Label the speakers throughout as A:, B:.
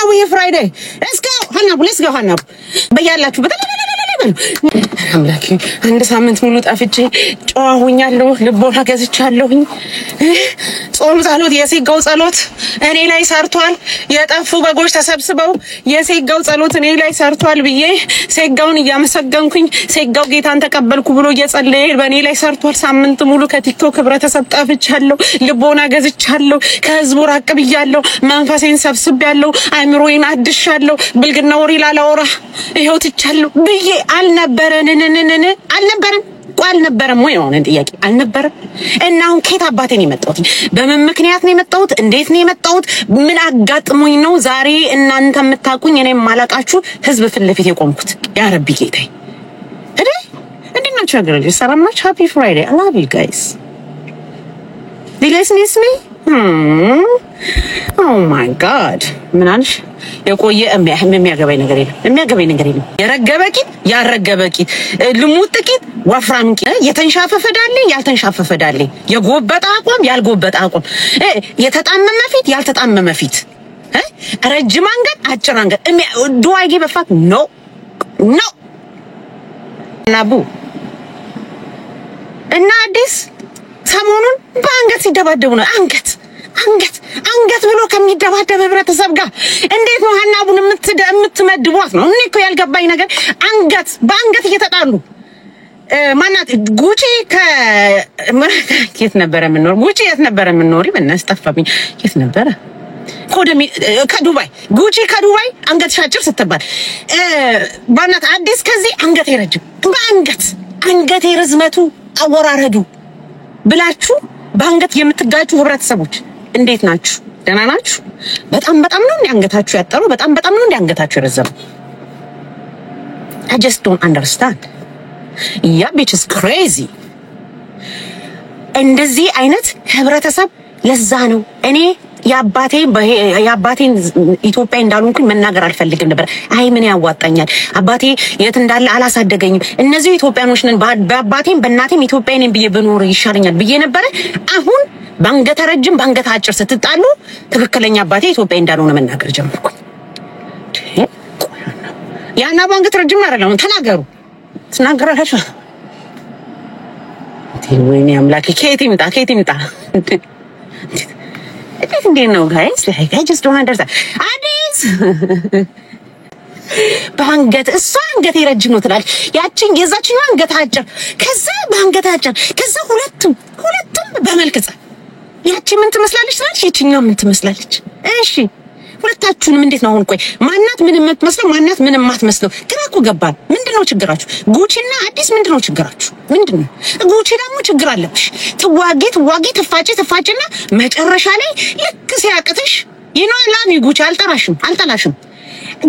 A: Hanabu Friday. Let's go. Hanabu. በያላችሁ አምላኬ አንድ ሳምንት ሙሉ ጣፍቼ ጨዋሁኛለሁ ልቦና ገዝቻለሁኝ ጾም ጸሎት የሲጋው ጸሎት እኔ ላይ ሰርቷል የጠፉ በጎች ተሰብስበው የሲጋው ጸሎት እኔ ላይ ሰርቷል ብዬ ሲጋውን ያመሰገንኩኝ ሲጋው ጌታን ተቀበልኩ ብሎ እየጸለየ በእኔ ላይ ሰርቷል ሳምንት ሙሉ ከቲክቶክ ህብረተሰብ ጣፍቻለሁ ልቦና ገዝቻለሁ ከህዝቡ ራቅ ብያለሁ መንፈሴን ሰብስቤያለሁ አይምሮዬን አድሻለሁ ብልግና ወሬ ላላወራ ይሄው ትቻለሁ ብዬ አልነበረም ወይ ነው ጥያቄ አልነበረም እና አሁን ከየት አባቴ ነው የመጣሁት በምን ምክንያት ነው የመጣሁት እንዴት ነው የመጣሁት ምን አጋጥሞኝ ነው ዛሬ እናንተ የምታቁኝ እኔ ማላቃችሁ ህዝብ ፍል ለፊት የቆምኩት ያ ረቢ ጌታዬ እንዴት ናችሁ አገራችሁ ሰላም ናችሁ ሃፒ ፍራይዴይ I love you guys do you guys miss me oh my god ምን አልሽ የቆየ የሚያገባኝ ነገር የለም የረገበቂት ያረገበቂት ልሙጥቂት ወፍራምቂት የተንሻፈፈዳለኝ ያልተንሻፈፈዳለኝ የጎበጣ አቋም ያልጎበጣ አቋም የተጣመመ ፊት ያልተጣመመ ፊት ረጅም አንገት አጭር አንገት do I give a fuck no ናቡ እና አዲስ ሰሞኑን በአንገት ሲደባደቡ ነው አንገት ብሎ ከሚደባደብ ህብረተሰብ ጋር እንዴት ነው ሐናቡን የምትመድቧት ነው እኔ እኮ ያልገባኝ ነገር በአንገት እየተጣሉ ማናት ጉቺ ከየት ነበር የምንኖር ጉቺ የት ነበር የምንኖር በእናትህ ጠፋብኝ የት ነበር ከዱባይ ጉቺ ከዱባይ አንገት ሻጭር ስትባል ባናት አዲስ ከዚህ አንገት ይረጅም በአንገት ይርዝመቱ አወራረዱ ብላችሁ በአንገት የምትጋጩ ህብረተሰቦች እንዴት ናችሁ ደህና ናችሁ በጣም ነው አንገታችሁ ያጠሩ በጣም ነው አንገታችሁ ይረዘሙ I just don't understand yeah bitch is crazy እንደዚህ አይነት ህብረተሰብ ለዛ ነው እኔ ያባቴን ኢትዮጵያ እንዳልሆንኩኝ መናገር አልፈልግም ነበር አይ ምን ያዋጣኛል አባቴ የት እንዳለ አላሳደገኝም እነዚህ ኢትዮጵያኖች ነን በአባቴም በእናቴም ኢትዮጵያኔን ብዬ በኖር ይሻለኛል ብዬ ነበር አሁን ባንገት ረጅም ባንገት አጭር ስትጣሉ ትክክለኛ አባቴ ኢትዮጵያ እንዳልሆነ መናገር ጀመርኩኝ ያና ባንገት ረጅም አይደለም ተናገራችሁ ወይኔ አምላኬ ከየት ይምጣ እንዴት ነው guys like I just don't understand አዲስ ባንገት እሷ አንገት ይረጅም ነው ትላለች ያቺን የዛችኛው አንገት አጭር ከዛ ባንገት አጭር ከዛ ሁለቱም በመልከጻ ያቺ ምን ትመስላለች ትላለች ያቺኛው ምን ትመስላለች እሺ ሁለታችሁንም እንዴት ነው አሁን ቆይ ማናት ምን የምትመስለው ማናት ምን የማትመስለው ግራ እኮ ገባን ምንድነው ችግራችሁ ጉቺና አዲስ ምንድነው ችግራችሁ ምንድነው ጉቺ ደግሞ ችግር አለብሽ ትዋጊ ትፋጭና መጨረሻ ላይ ልክ ሲያቅትሽ ይኖላም ጉቺ አልጠላሽም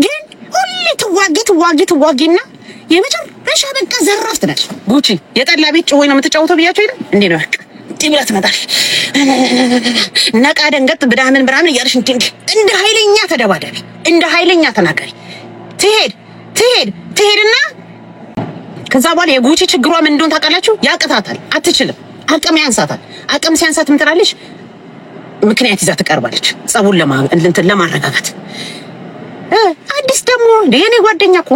A: ግን ሁሌ ትዋጊና የመጨረሻ በቃ ዘራፍት ነሽ ጉቺ የጠላ ቤት ጭሆይ ነው የምትጫወተው ብያችሁ አይደል እንዴ ነው በቃ ትብላት መጣሽ ነቃ ደንገጥ ብራምን ያርሽ እንደ ኃይለኛ ተደባዳቢ እንደ ኃይለኛ ተናገሪ ትሄድና ከዛ በኋላ የጉቺ ችግሯ ምን እንደሆነ ታውቃላችሁ ያቅታታል አትችልም አቅም ያንሳታል አቅም ሲያንሳት ምን ትላለች ምክንያት ይዛ ትቀርባለች ጸቡን ለማረጋጋት አዲስ ደግሞ የኔ ጓደኛ እኮ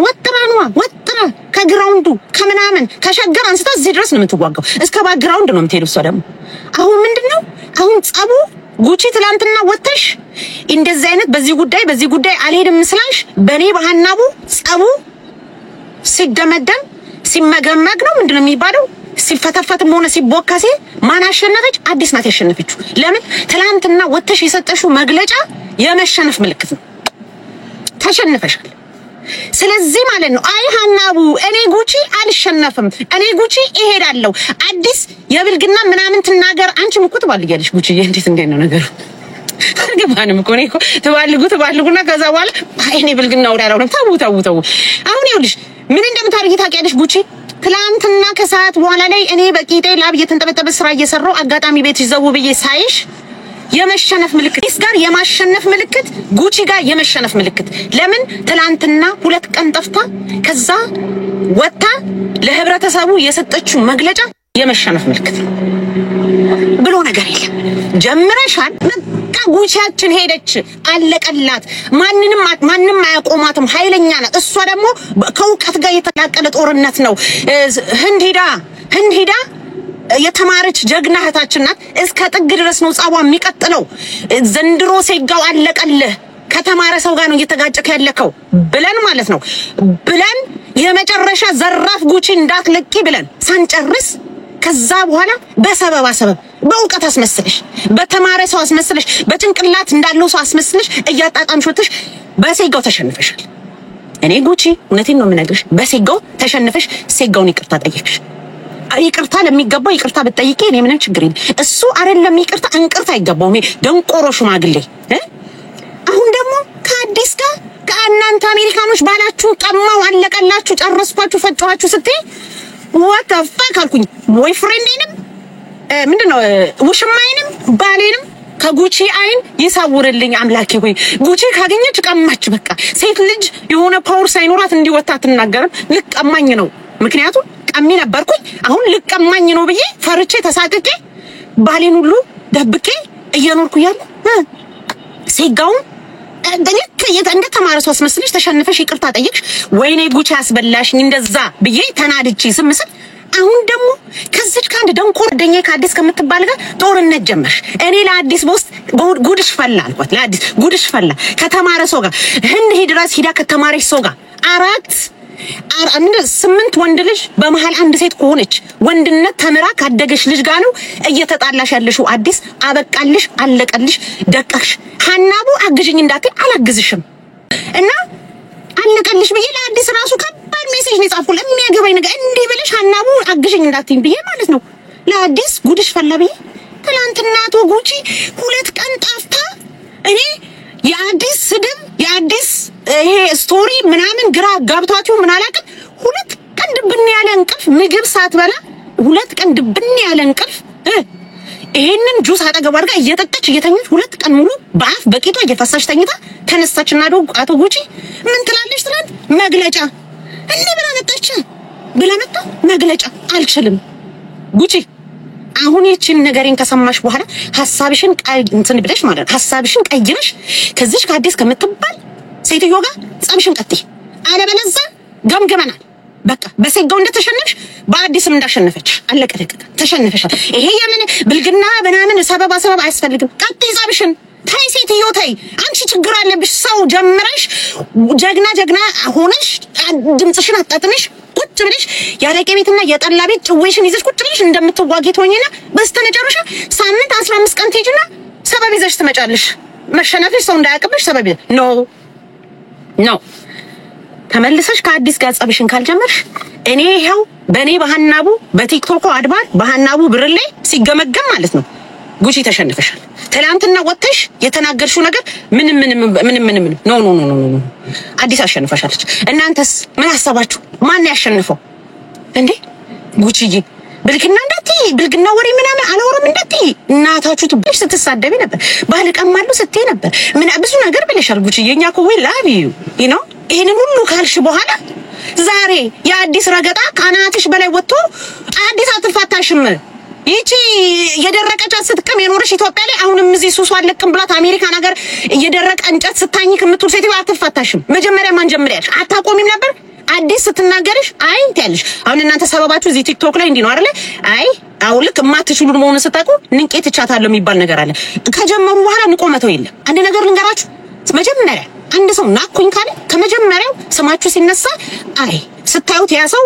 A: ወጥራ ከግራውንዱ ከመናመን ከሸገር አንስታ እዚህ ድረስ ነው የምትዋጋው እስከ ባክግራውንድ ነው የምትሄደው እሷ ደግሞ አሁን ምንድነው አሁን ጸቡ ጉቺ ትላንትና ወጥተሽ እንደዚህ አይነት በዚህ ጉዳይ አልሄድም ስላልሽ በኔ በሐናቡ ጸቡ ሲደመደም ሲመገመግ ነው ምንድነው የሚባለው ሲፈተፈትም ሆነ ሲቦካሴ ማን አሸነፈች አዲስ ናት ያሸነፈችው ለምን ትላንትና ወጥተሽ የሰጠሽው መግለጫ የመሸነፍ ምልክት ነው ተሸነፈሻል ስለዚህ ማለት ነው አይ ሐናቡ እኔ ጉቺ አልሸነፍም እኔ ጉቺ እሄዳለሁ አዲስ የብልግና ምናምን ትናገር አንቺም እኮ ትባልጊያለሽ ጉቺ እንዴት ነው ነገሩ ገባንም እኮ ነው ትባልጉና ከዛ በኋላ አይ እኔ ብልግና ወዳለው ነው ታው አሁን ይኸውልሽ ምን እንደምታርጊ ታውቂያለሽ ጉቺ ትላንትና ከሰዓት በኋላ ላይ እኔ በቂጤ ላብ እየተንጠበጠበ ስራ እየሰራው አጋጣሚ ቤት ይዘው ብዬ ሳይሽ የመሸነፍ ምልክት ጋር የማሸነፍ ምልክት ጉቺ ጋር የመሸነፍ ምልክት ለምን ትላንትና ሁለት ቀን ጠፍታ ከዛ ወጣ ለህብረተሰቡ የሰጠችው መግለጫ የመሸነፍ ምልክት ብሎ ነገር የለም ጀምረሻል በቃ ጉቺያችን ሄደች አለቀላት ማንንም አያቆማትም ኃይለኛ ናት እሷ ደግሞ ከውቀት ጋር የተላቀለ ጦርነት ነው ህንድ ሄዳ የተማረች ጀግና እህታችን ናት እስከ ጥግ ድረስ ነው ጻቧ የሚቀጥለው ዘንድሮ ሴጋው አለቀልህ ከተማረ ሰው ጋር ነው እየተጋጨከ ያለከው ብለን ማለት ነው ብለን የመጨረሻ ዘራፍ ጉቺ እንዳትለቂ ብለን ሳንጨርስ ከዛ በኋላ በሰበብ በእውቀት አስመስለሽ በተማረ ሰው አስመስለሽ በጭንቅላት እንዳለው ሰው አስመስለሽ እያጣጣምሽውትሽ በሴጋው ተሸንፈሻል እኔ ጉቺ እውነቴን ነው የምነግርሽ በሴጋው ተሸንፈሽ ሴጋውን ይቅርታ ጠየቅሽ ይቅርታ ለሚገባው ይቅርታ ብትጠይቂ እኔ ምንም ችግር የለም እሱ አይደለም ይቅርታ እንቅርታ አይገባው ደንቆሮ ሽማግሌ አሁን ደግሞ ከአዲስ ጋር ከእናንተ አሜሪካኖች ባላችሁ ቀማው አለቀላችሁ ጨረስኳችሁ ፈጫዋችሁ ስትይ what the fuck አልኩኝ ቦይፍሬንዴንም ምንድነው ውሽማይንም ባሌንም ከጉቺ አይን ይሳውርልኝ አምላኬ ሆይ ጉቺ ካገኘች ቀማች በቃ ሴት ልጅ የሆነ ፓወር ሳይኖራት እንዲወጣ አትናገርም ልቀማኝ ነው ምክንያቱም ቀሚ ነበርኩኝ አሁን ልቀማኝ ነው ብዬ ፈርቼ ተሳቅቄ ባሌን ሁሉ ደብቄ እየኖርኩ ያለ ሴጋውን እንደ ተማረ ሰው አስመስለሽ ተሸንፈሽ ይቅርታ ጠየቅሽ ወይኔ ጉቺ አስበላሽኝ እንደዛ ብዬ ተናድጄ ስምስል አሁን ደግሞ ከዚህ ከአንድ ደንቆር ደኛዬ ከአዲስ ከምትባል ጋር ጦርነት ጀመርሽ እኔ ለአዲስ ቦስት ጉድሽ ፈላ አልኳት ለአዲስ ጉድሽ ፈላ ከተማረ ሰው ጋር ህንድ ድረስ ሄዳ ከተማረች ሰው ጋር ስምንት ወንድ ልጅ በመሃል አንድ ሴት ከሆነች ወንድነት ተምራ ካደገሽ ልጅ ጋር ነው እየተጣላሽ ያለሽው አዲስ አበቃልሽ አለቀልሽ ደቀሽ ሐናቡ አግዥኝ እንዳትይ አላግዝሽም እና አለቀልሽ ብዬ ለአዲስ ራሱ ከባድ ሜሴጅ ነው ጻፍኩ ለሚያገባኝ ነገር እንዴ ብለሽ ሐናቡ አግዥኝ እንዳትይ ብዬ ማለት ነው ለአዲስ ጉድሽ ፈላ ብዬ ትላንትና አቶ ጉቺ 2 ቀን ጠፍታ እኔ የአዲስ ስድብ የአዲስ ይሄ ስቶሪ ምናምን ግራ ጋብቷችሁ ምን አላውቅም 2 ቀን ድብን ያለ እንቅልፍ ምግብ ሳትበላ 2 ቀን ድብን ያለ እንቅልፍ ይሄንን ጁስ አጠገቧ አድርጋ እየጠጣች እየተኛች 2 ቀን ሙሉ በአፍ በቂቷ እየፈሳሽ ተኝታ ተነሳችና አቶ ጉቺ ምን ትላለች ትላንት መግለጫ እንዴ ብላ መጣ መግለጫ አልችልም ጉቺ አሁን ይችን ነገርን ከሰማሽ በኋላ ሐሳብሽን እንትን ብለሽ ማለት ሐሳብሽን ቀይረሽ ከዚህ ከአዲስ ከምትባል ሴትዮ ጋር ጸብሽን ቀጥይ አለበለዚያ ገምገመናል በቃ በሴጋው እንደተሸነፍሽ በአዲስም እንዳሸነፈች አለቀ ደቀቀ ተሸነፈሻል ይሄ የምን ብልግና በናምን ሰበብ አያስፈልግም ቀጥይ ጸብሽን ታይ ሴትዮ ታይ አንቺ ችግር አለብሽ ሰው ጀምረሽ ጀግና ሆነሽ ድምጽሽን አጣጥመሽ ቁጭ ብለሽ ያረቄ ቤትና የጠላ ቤት ጭዌሽን ይዘሽ ቁጭ ብለሽ እንደምትዋጊ ትሆኚና በስተመጨረሻ ሳምንት 15 ቀን ትሄጂና ሰበብ ይዘሽ ትመጫለሽ መሸነፍሽ ሰው እንዳያቀብሽ ሰበብ ኖ ተመልሰሽ ከአዲስ ጋር ጸብሽን ካልጀመርሽ እኔ ይሄው በኔ በሐናቡ በቲክቶክ አድባር በሐናቡ ብርሌ ሲገመገም ማለት ነው ጉቺ ተሸንፈሻል ትላንትና ወጥተሽ የተናገርሽው ነገር ምንም ኖ አዲስ አሸንፈሻለች እናንተስ ምን አሰባችሁ ማን ያሸንፈው እንዴ ጉቺዬ ብልግና ወሬ ምናምን አላወራም እንደትይ እናታችሁ ትብሽ ስትሳደቢ ነበር ባልቀማሉ ስትይ ነበር ምን ብዙ ነገር ብለሻል ጉቺዬ እኛ እኮ we love you you know ይሄንን ሁሉ ካልሽ በኋላ ዛሬ የአዲስ ረገጣ ካናትሽ በላይ ወጥቶ አዲስ አትፋታሽም ይቺ የደረቀች ስትቀም የኖርሽ ኢትዮጵያ ላይ አሁንም እዚህ ሱሱ አለቅም ብላት አሜሪካን ሀገር የደረቀ እንጨት ስታኝክ የምትውል ሴትዮ አትፋታሽም መጀመሪያ ማን ጀምሪያለሽ አታቆሚም ነበር አዲስ ስትናገርሽ አይ እንታለሽ አሁን እናንተ ሰበባችሁ እዚህ ቲክቶክ ላይ እንዲ ነው አይደል አይ አውልክ ማትችሉ መሆኑን ስታቁ ንቄት እቻታለሁ የሚባል ነገር አለ ከጀመሩ በኋላ ንቆመተው የለም አንድ ነገር ልንገራችሁ መጀመሪያ አንድ ሰው ናኩኝ ካለ ከመጀመሪያው ስማችሁ ሲነሳ አይ ስታዩት ያ ሰው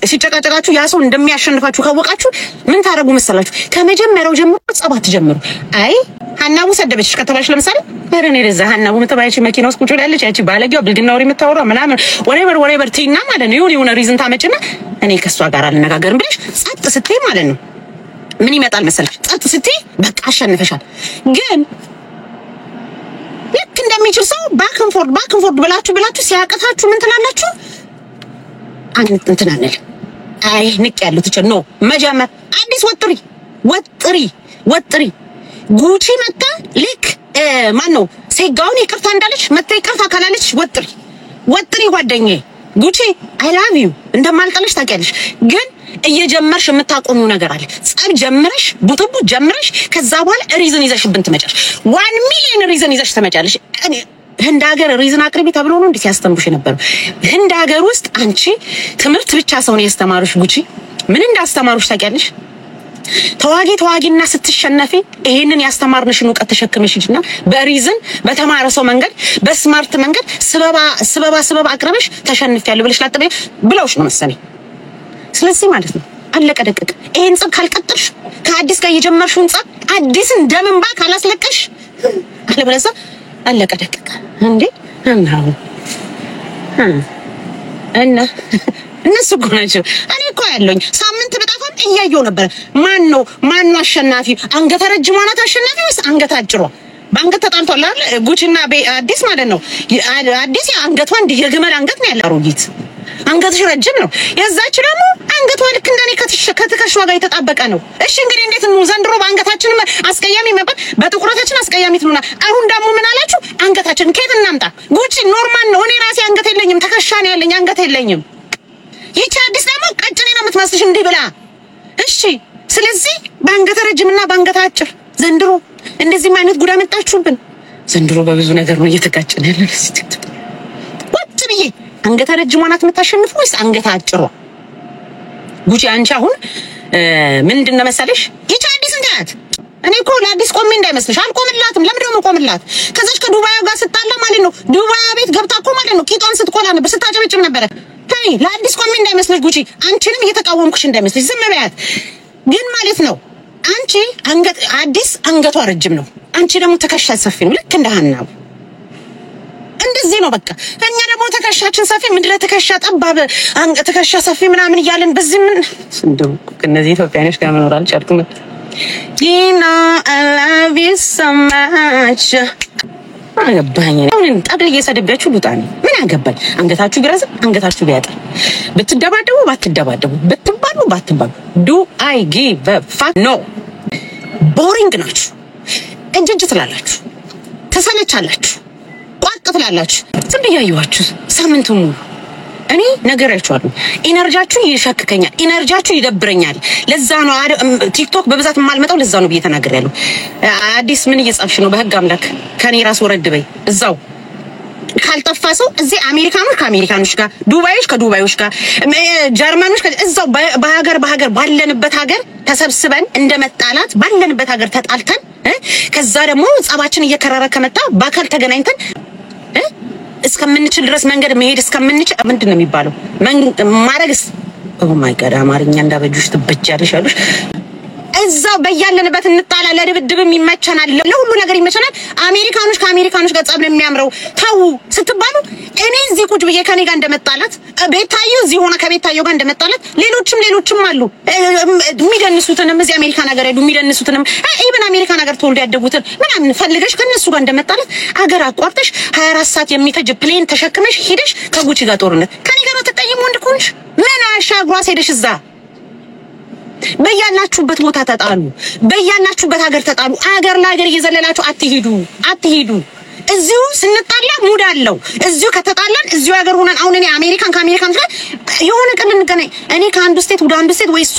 A: ሲጨቃጨቃችሁ ያ ሰው እንደሚያሸንፋችሁ ካወቃችሁ ምን ታረጉ መሰላችሁ ከመጀመሪያው ጀምሮ ጸባት ጀምሩ አይ ሐናቡ ሰደበችሽ ከተባልሽ ለምሳሌ ወረኔ ለዛ ሐናቡ መተባይቺ መኪና ውስጥ ቁጭ ብላለች ያቺ ባለጌው ብልግና ወሬ የምታወራው ምናምን ወሬበር ቲና ማለት ነው የሆነ ሪዝን ታመጭና እኔ ከሷ ጋር አልነጋገርም ብለሽ ጸጥ ስትይ ማለት ነው ምን ይመጣል መሰለሽ ጸጥ ስትይ በቃ አሸንፈሻል ግን ልክ እንደሚችል ሰው ባክን ፎርድ ብላችሁ ሲያቀታችሁ ምን ትላላችሁ አንተ እንትናነል አይ ንቅ ያለው ትቸ ነው መጀመር አዲስ ወጥሪ ጉቺ መጣ ልክ ማን ነው ሴጋውን ይቅርታ እንዳለች መጣ ይቅርታ ካላለች ወጥሪ ጓደኛዬ ጉቺ አይ ላቭ ዩ እንደማልቀልሽ ታውቂያለሽ ግን እየጀመርሽ የምታቆሚው ነገር አለ። ጸብ ጀምረሽ ቡጥቡ ጀምረሽ ከዛ በኋላ ሪዝን ይዘሽብን ትመጫለሽ። 1 ሚሊዮን ሪዝን ይዘሽ ትመጫለሽ። ህንድ ሀገር ሪዝን አቅርቢ ተብሎ ነው እንዴ ሲያስተምሩሽ ነበር? ህንድ ሀገር ውስጥ አንቺ ትምህርት ብቻ ሰው ነው ያስተማሩሽ። ጉቺ ምን እንዳስተማሩሽ ታውቂያለሽ? ተዋጊና ስትሸነፊ ይሄንን ያስተማርንሽን ዕውቀት ተሸክመሽና በሪዝን በተማረ ሰው መንገድ በስማርት መንገድ ስበባ አቅርበሽ ተሸንፊያለሁ ብለሽ ላጥበይ ብለውሽ ነው መሰለኝ። ስለዚህ ማለት ነው አለቀ ደቀቀ። ይሄን ጸብ ካልቀጠልሽ ከአዲስ ጋር የጀመርሽውን ጸብ አዲስን ደምንባ ካላስለቀሽ አለበለዚያ አለቀ ደቀቀ እንዴ እና እነሱ እኮ ናቸው። እኔ እኮ ያለኝ ሳምንት በጣም እያየሁ ነበር። ማን አሸናፊ? አንገተ ረጅሟ ናት አሸናፊ ወይስ አንገተ አጭሯ? በአንገት ተጣልቷል አይደል? ጉቺና አዲስ ማለት ነው። አዲስ አንገቷ እንደ የግመል አንገት ነው ያለው። አሮጊት አንገትሽ ረጅም ነው። የዛች ደግሞ አንገቷ ልክ እንደኔ ከትከሻዋ ጋር የተጣበቀ ነው። እሺ እንግዲህ እንዴት ነው ዘንድሮ በአንገታችን አስቀያሚ መባል በጥቁረታችን አስቀያሚ ትሉና፣ አሁን ደግሞ ምን አላችሁ? አንገታችን ከየት እናምጣ? ጉቺ ኖርማል ነው። እኔ ራሴ አንገት የለኝም፣ ተከሻ ነው ያለኝ፣ አንገት የለኝም። ይቺ አዲስ ደግሞ ቀጭኔ ነው የምትመስልሽ እንዲህ ብላ። እሺ ስለዚህ በአንገተ ረጅምና በአንገተ አጭር ዘንድሮ እንደዚህ አይነት ጉዳ መጣችሁብን። ዘንድሮ በብዙ ነገር ነው እየተጋጨን ያለው። ወጥ ብዬ አንገተ ረጅሟ ናት የምታሸንፍ ወይስ አንገተ አጭሯ? ጉቺ አንቺ አሁን ምንድነው መሰለሽ ይቺ አዲስ እንታት እኔ እኮ ለአዲስ ቆሜ እንዳይመስልሽ አልቆምላትም። ለምን ደግሞ ቆምላት? ከዛች ከዱባይ ጋር ስጣላ ማለት ነው ዱባይ ቤት ገብታ እኮ ማለት ነው ቂጧን ስትቆላ ነበር፣ ስታጨበጭም ነበር። ታይ ለአዲስ ቆሜ እንዳይመስልሽ ጉቺ፣ አንቺንም እየተቃወምኩሽ እንዳይመስልሽ፣ ዝም በያት። ግን ማለት ነው አንቺ አዲስ አንገቷ ረጅም ነው፣ አንቺ ደግሞ ተከሻ ሰፊ ነው፣ ልክ እንደ ሀናው እንደዚህ ነው። በቃ እኛ ደግሞ ተከሻችን ሰፊ ምድረ ተከሻ ጠባብ ተከሻ ሰፊ ምናምን እያለን በዚህ ምን እንደው ከነዚህ ኢትዮጵያኖች ጋር መኖር አልቻልኩም። ዲና I love you so much አገባኝ። አሁን ጠቅልዬ ሰደቢያችሁ ሉጣኔ ምን አገባኝ? አንገታችሁ ቢረዝም አንገታችሁ ቢያጠር ብትደባደቡ ባትደባደቡ ብትባሉ ባትባሉ do I give a fuck? no ቦሪንግ ናችሁ። እንጅንጅ ትላላችሁ፣ ተሰለቻላችሁ፣ ቋቅ ትላላችሁ። ዝም ብያዩዋችሁ ሳምንቱ ሙሉ እኔ ነገራችኋለሁ። ኢነርጂያችሁ ይሸክከኛል፣ ኢነርጂያችሁ ይደብረኛል። ለዛ ነው ቲክቶክ በብዛት የማልመጣው፣ ለዛ ነው ብዬ ተናግሬያለሁ። አዲስ ምን እየጻፍሽ ነው? በህግ አምላክ ከኔ ራስ ወረድ በይ። እዛው ካልጠፋ ሰው እዚህ አሜሪካኖች ከአሜሪካኖች ጋር፣ ዱባዮች ከዱባዮች ጋር፣ ጀርመኖች እዛው በሀገር ባለንበት ሀገር ተሰብስበን እንደመጣላት ባለንበት ሀገር ተጣልተን ከዛ ደግሞ ጻባችን እየከረረ ከመጣ በአካል ተገናኝተን እስከምንችል ድረስ መንገድ መሄድ እስከምንችል ምንድነው የሚባለው ማረግስ ኦ ማይ ጋድ አማርኛ እንዳበጁሽ ትበጃለሽ አሉሽ። እዛው በያለንበት እንጣላ፣ ለድብድብም ይመቸናል፣ ለሁሉ ነገር ይመቸናል። አሜሪካኖች ከአሜሪካኖች ጋር ጸብ ነው የሚያምረው ተው ስትባሉ እኔ እዚህ ቁጭ ብዬ ከኔ ጋር እንደመጣላት ቤታዩ እዚህ ሆነ ከቤታዩ ጋር እንደመጣላት ሌሎችም አሉ የሚደንሱትንም እዚህ አሜሪካ ነገር ሄዱ የሚደንሱትንም ኢቭን አሜሪካ ነገር ተወልዶ ያደጉትን ምናምን ፈልገሽ ከነሱ ጋር እንደመጣላት አገር አቋርጠሽ 24 ሰዓት የሚፈጅ ፕሌን ተሸክመሽ ሄደሽ ከጉቺ ጋር ጦርነት ከኔ ጋር ተጠይሞ እንደኮንሽ ምን አሻግሯስ ሄደሽ እዛ በያላችሁበት ቦታ ተጣሉ፣ በያላችሁበት ሀገር ተጣሉ። አገር ለሀገር እየዘለላችሁ አትሂዱ። እዚሁ ስንጣላ ሙድ አለው። እዚሁ ከተጣላን እዚሁ ሀገር ሆነን አሁን እኔ ከአሜሪካን ጋር የሆነ ቀን እንገናኝ። እኔ ከአንዱ ስቴት ወደ አንዱ ስቴት ወይ እሷ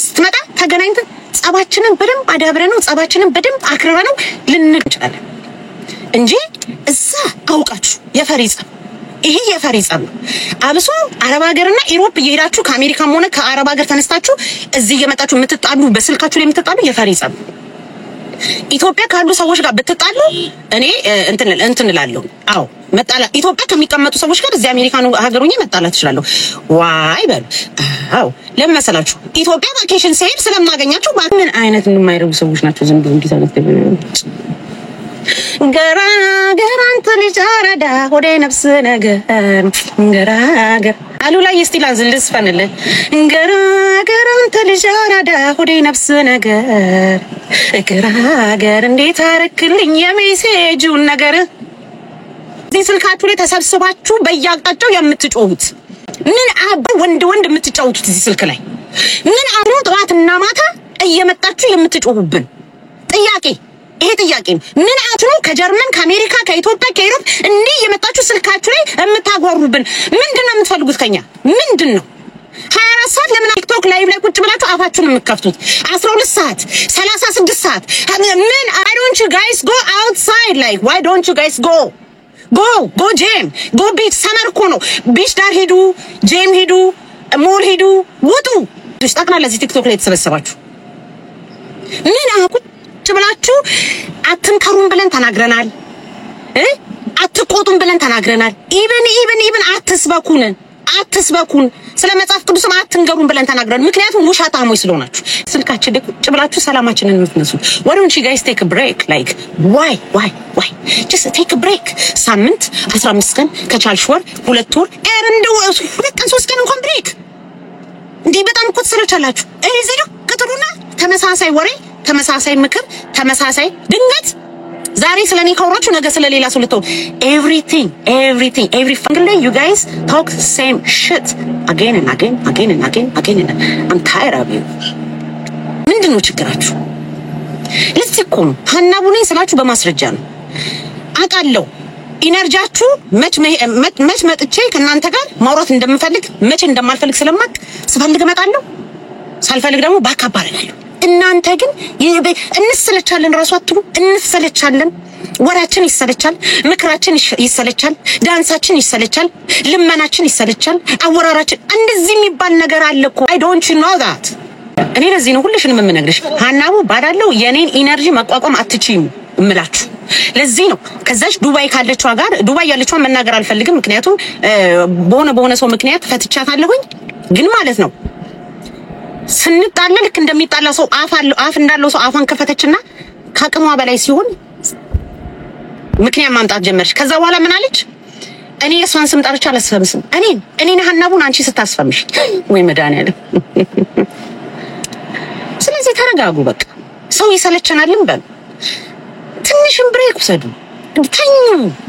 A: ስትመጣ ተገናኝተን ጸባችንን በደንብ አዳብረነው ጸባችንን በደንብ አክርረነው ልንጭላለን እንጂ እዛ አውቃችሁ የፈሪ ጸብ ይሄ የፈሪ ጸብ ነው። አብሶ አረብ ሀገርና ኢሮፕ እየሄዳችሁ ከአሜሪካም ሆነ ከአረብ ሀገር ተነስታችሁ እዚህ እየመጣችሁ የምትጣሉ በስልካችሁ ላይ የምትጣሉ የፈሪ ጸብ። ኢትዮጵያ ካሉ ሰዎች ጋር ብትጣሉ እኔ እንትን እላለሁ። አዎ መጣላ ኢትዮጵያ ከሚቀመጡ ሰዎች ጋር እዚህ አሜሪካን ሀገር ሆኜ መጣላት እችላለሁ። ዋይ በሉ። አዎ ለምን መሰላችሁ? ኢትዮጵያ ቫኬሽን ሲሄድ ስለማገኛችሁ ምን አይነት የማይረቡ ሰዎች ናቸው። ዝም ብሎ እንዲታለት ገራገር አንተ ልጅ አራዳ ሆዴ ነፍስ ነገር ገራገር አሉ ላይ እስቲ ላንዝልስ ፈንለ ገራገር አንተ ልጅ አራዳ ሆዴ ነፍስ ነገር ገራገር እንዴት አረክልኝ የሜሴጁን ነገር እዚህ ስልካችሁ ላይ ተሰብስባችሁ በያቅጣጫው የምትጮሁት ምን አባ ወንድ የምትጫወቱት እዚህ ስልክ ላይ ምን አሉ ጠዋትና ማታ እየመጣችሁ የምትጮሁብን ጥያቄ ይሄ ጥያቄ ምን አትሉ? ከጀርመን ከአሜሪካ ከኢትዮጵያ ከዩሮፕ እንዲህ የመጣችሁ ስልካችሁ ላይ የምታጓሩብን ምንድነው የምትፈልጉት ከኛ? ምንድነው 24 24 ሰዓት ለምን ቲክቶክ ላይቭ ላይ ቁጭ ብላችሁ አፋችሁን የምትከፍቱት? 12 ሰዓት 36 ሰዓት ምን? I don't you guys go outside? Like why don't you guys go ጄም go beach? ሰመር እኮ ነው። ቢች ዳር ሂዱ፣ ጄም ሂዱ፣ ሞል ሂዱ፣ ውጡ። ጠቅላላ እዚህ ቲክቶክ ላይ የተሰበሰባችሁ ምን ቁጭ ብላችሁ አትንከሩን ብለን ተናግረናል። አትቆጡን ብለን ተናግረናል። ኢቭን አትስበኩን ስለ መጽሐፍ ቅዱስም አትንገሩን ብለን ተናግረናል። ምክንያቱም ውሸታሞች ስለሆናችሁ ስልካችን ቁጭ ብላችሁ ሰላማችንን የምትነሱት። why don't you guys take a break? Like why just take a break? ሳምንት 15 ቀን ከቻልሽ ወር 2 ወር እንደው 2 ቀን 3 ቀን እንኳን ብሬክ እንዴ! በጣም እኮ ትሰለቻላችሁ። እዚህ ነው ከተሩና ተመሳሳይ ወሬ፣ ተመሳሳይ ምክር፣ ተመሳሳይ ድንገት ዛሬ ስለኔ ካወራችሁ ነገ ስለሌላ ሰው ልተው። everything every single day you guys talk the same shit again and again. I'm tired of you. ምንድነው ችግራችሁ? ለዚህ እኮ ነው ሀናቡኔ ስላችሁ በማስረጃ ነው አውቃለሁ። ኢነርጂያችሁ መች መጥቼ ከናንተ ጋር ማውራት እንደምፈልግ መቼ እንደማልፈልግ ስለማቅ ስፈልግ እመጣለሁ፣ ሳልፈልግ ደግሞ ባካፕ አደርጋለሁ። እናንተ ግን እንሰለቻለን፣ ራሱ አትሉ እንሰለቻለን። ወራችን ይሰለቻል፣ ምክራችን ይሰለቻል፣ ዳንሳችን ይሰለቻል፣ ልመናችን ይሰለቻል፣ አወራራችን እንደዚህ የሚባል ነገር አለ እኮ። I don't you know that? እኔ ለዚህ ነው ሁልሽንም የምነግርሽ ሀናቡ ባዳለው የኔን ኢነርጂ መቋቋም አትችይም እምላችሁ። ለዚህ ነው ከዛች ዱባይ ካለችው ጋር ዱባይ ያለችው መናገር አልፈልግም፣ ምክንያቱም በሆነ ሰው ምክንያት ፈትቻታለሁኝ። ግን ማለት ነው ስንጣላ ልክ እንደሚጣላ ሰው አፍ እንዳለው ሰው አፋን ከፈተችና ከአቅሟ በላይ ሲሆን ምክንያት ማምጣት ጀመረች። ከዛ በኋላ ምን አለች? እኔ የሷን ስም ጠርቻ አላስፈምስም። እኔ ሀናቡን አንቺ ስታስፈምሽ ወይ መድኃኒዓለም። ስለዚህ ተረጋጉ። በቃ ሰው ይሰለቸናልን በል። ትንሽም ብሬክ ውሰዱ።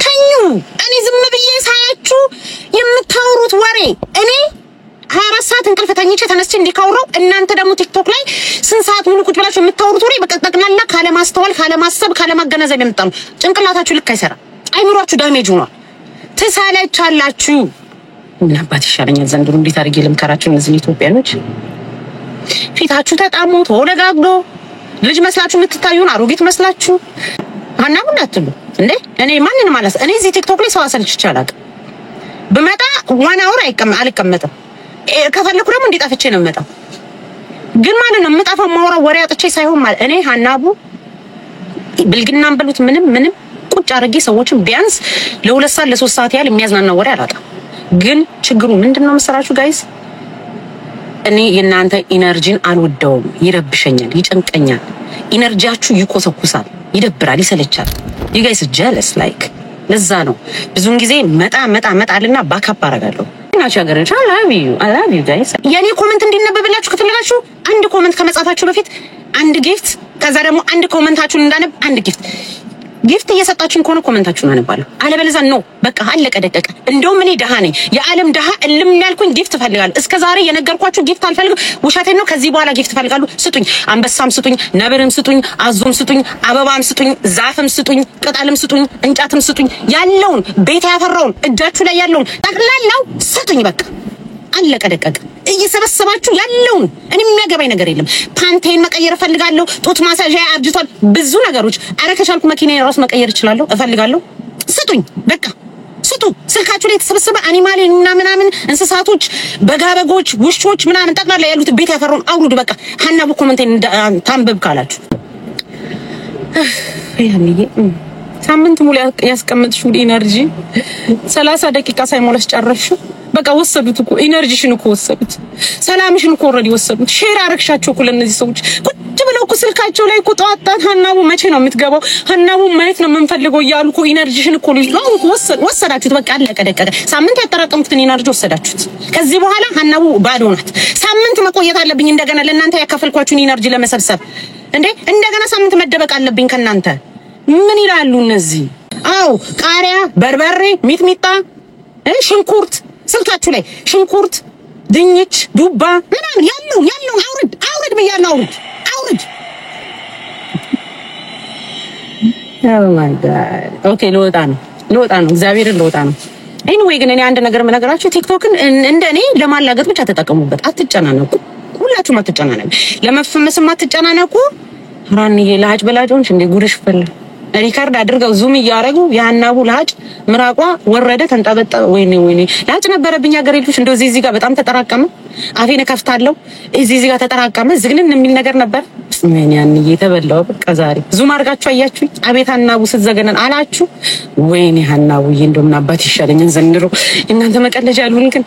A: ተኙ። እኔ ዝም ብዬ ሳያችሁ የምታወሩት ወሬ እኔ 24 ሰዓት እንቅልፍ ተኝቼ ተነስቼ እንዲካውራው እናንተ ደግሞ ቲክቶክ ላይ ስንት ሰዓት ሙሉ ቁጭ ብላችሁ የምታወሩት ወሬ በቀጥታና ካለማስተዋል፣ ካለማሰብ፣ ካለማገናዘብ የምጣሉ ጭንቅላታችሁ ልክ አይሰራ፣ አይምሯችሁ ዳሜጅ ሆኗል። ትሰለቻላችሁ። ምን አባት ይሻለኛል ዘንድሮ እንዴት አድርጌ ልምከራችሁ እነዚህ ኢትዮጵያኖች? ፊታችሁ ተጣሙ ተወለጋግዶ ልጅ መስላችሁ የምትታዩን አሮጊት መስላችሁ ሀናቡ እንዳትሉ እንዴ። እኔ ማንንም ማለት እኔ እዚህ ቲክቶክ ላይ ሰው አሰልችቼ አላውቅም። ብመጣ ዋና አውራ አልቀመጥም። ከፈለኩ ደግሞ እንዲጣፍቼ ነው የምመጣው። ግን ማለት ነው የምጣፋው ማውራ ወሬ አጥቼ ሳይሆን ማለት እኔ ሀናቡ ብልግናም በሉት ምንም ቁጭ አድርጌ ሰዎችን ቢያንስ ለ2 ሰዓት ለ3 ሰዓት ያህል የሚያዝናና ወሬ አላጣም። ግን ችግሩ ምንድነው መሰራችሁ ጋይስ? እኔ የናንተ ኢነርጂን አልወደውም። ይረብሸኛል፣ ይጨንቀኛል። ኢነርጂያችሁ ይኮሰኩሳል፣ ይደብራል፣ ይሰለቻል። you guys are jealous like ለዛ ነው ብዙን ጊዜ መጣልና ባካፕ አደርጋለሁ። እናችሁ ያገረች I love you guys። የኔ ኮሜንት እንዲነበብላችሁ ከፈለጋችሁ አንድ ኮሜንት ከመጻፋችሁ በፊት አንድ ጊፍት፣ ከዛ ደግሞ አንድ ኮሜንታችሁን እንዳነብ አንድ ጊፍት እየሰጣችሁኝ ከሆነ ኮሜንታችሁን አነባለሁ። አለበለዚያ ነው በቃ አለቀ ደቀቀ። እንደውም እኔ ደሃ ነኝ፣ የዓለም ደሃ እልም ያልኩኝ ጊፍት ፈልጋለሁ። እስከዛሬ የነገርኳችሁ ጊፍት አልፈልግም፣ ውሸቴን ነው። ከዚህ በኋላ ጊፍት ፈልጋለሁ። ስጡኝ፣ አንበሳም ስጡኝ፣ ነብርም ስጡኝ፣ አዞም ስጡኝ፣ አበባም ስጡኝ፣ ዛፍም ስጡኝ፣ ቅጠልም ስጡኝ፣ እንጨትም ስጡኝ። ያለውን ቤት ያፈራውን እጃችሁ ላይ ያለውን ጠቅላላው ስጡኝ። በቃ አለቀ ደቀቀ። እየሰበሰባችሁ ያለውን እኔ የሚያገባኝ ነገር የለም። ፓንቴን መቀየር እፈልጋለሁ፣ ጡት ማሳዣ አርጅቷል፣ ብዙ ነገሮች። አረ ከቻልኩ መኪናዬን ራስ መቀየር እፈልጋለሁ። ስጡኝ፣ በቃ ስጡ። ስልካችሁ ላይ የተሰበሰበ አኒማል ምናምን እንስሳቶች፣ በጋበጎች፣ ውሾች ምናምን ጠቅላላ ያሉት ቤት ያፈራውን አውሩድ። በቃ ሀናቡ ኮሜንቴን ታንብብ ካላችሁ ይሄንዬ ሳምንት ሙሉ ያስቀመጥሽው ኢነርጂ 30 ደቂቃ ሳይሞላሽ ጨረሽው። በቃ ወሰዱት እኮ ኢነርጂሽን እኮ ወሰዱት፣ ሰላምሽን እኮ ኦሬዲ ወሰዱት። ሼር አረግሻቸው እኮ ለነዚህ ሰዎች ቁጭ ብለው እኮ ስልካቸው ላይ እኮ ጠዋት ሀናቡ መቼ ነው የምትገባው፣ ሀናቡ ማየት ነው የምንፈልገው እያሉ እኮ ኢነርጂሽን እኮ ወሰዳችሁት። በቃ አለቀ ደቀቀ። ሳምንት ያጠራቀምኩትን ኢነርጂ ወሰዳችሁት። ከዚህ በኋላ ሀናቡ ባዶ ናት። ሳምንት መቆየት አለብኝ እንደገና ለእናንተ ያካፈልኳችሁን ኢነርጂ ለመሰብሰብ እንዴ። እንደገና ሳምንት መደበቅ አለብኝ ከእናንተ። ምን ይላሉ እነዚህ? አው ቃሪያ፣ በርበሬ፣ ሚጥሚጣ፣ ሽንኩርት ስልካችሁ ላይ ሽንኩርት፣ ድንች፣ ዱባ ምናምን ያለውን አውርድ ብያለሁ። አውርድ። ኦ ማይ ጋድ። ኦኬ ልወጣ ነው። እግዚአብሔርን ልወጣ ነው። ኤኒዌይ ግን እኔ አንድ ነገር የምነግራችሁ ቲክቶክን እንደኔ ለማላገጥ ብቻ ተጠቀሙበት። አትጨናነቁ፣ ሁላችሁም አትጨናነቁ። ለመፈመስም አትጨናነቁ። ራንዬ ለሀጭ በላጆች እንደ ጉድሽ ፈል ሪካርድ አድርገው ዙም እያረጉ ያናቡ ለሀጭ ምራቋ ወረደ ተንጠበጠበ። ወይኔ ለሀጭ ነበረብኝ ሀገር ልጅ እንደው እዚህ ጋር በጣም ተጠራቀመ። አፌን ከፍታለሁ እዚህ ጋር ተጠራቀመ። ዝግንን የሚል ነገር ነበር። ምን ያንዬ ተበላው። በቃ ዛሬ ዙም አድርጋችሁ አያችሁ። አቤት ሀናቡ ስትዘገነን አላችሁ። ወይኔ ሀናቡዬ እንደው ምን አባት ይሻለኛል ዘንድሮ እናንተ መቀለጃ ያሉን ግን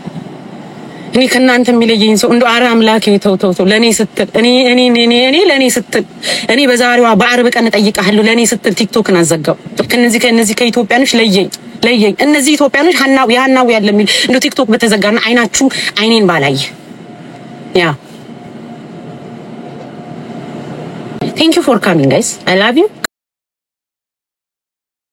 A: እኔ ከናንተ የሚለየኝ ሰው እንደው አረ አምላኬ ተው ለኔ ስትል እኔ ለኔ ስትል እኔ በዛሬዋ በአርብ ቀን እጠይቅሃለሁ ለኔ ስትል ቲክቶክን አዘጋው። ከነዚህ ከኢትዮጵያኖች ለየኝ። እነዚህ ኢትዮጵያኖች ሀናቡ ያለ የሚል እንደው ቲክቶክ በተዘጋና አይናችሁ አይኔን ባላየ ያ Thank you for coming guys. I love you.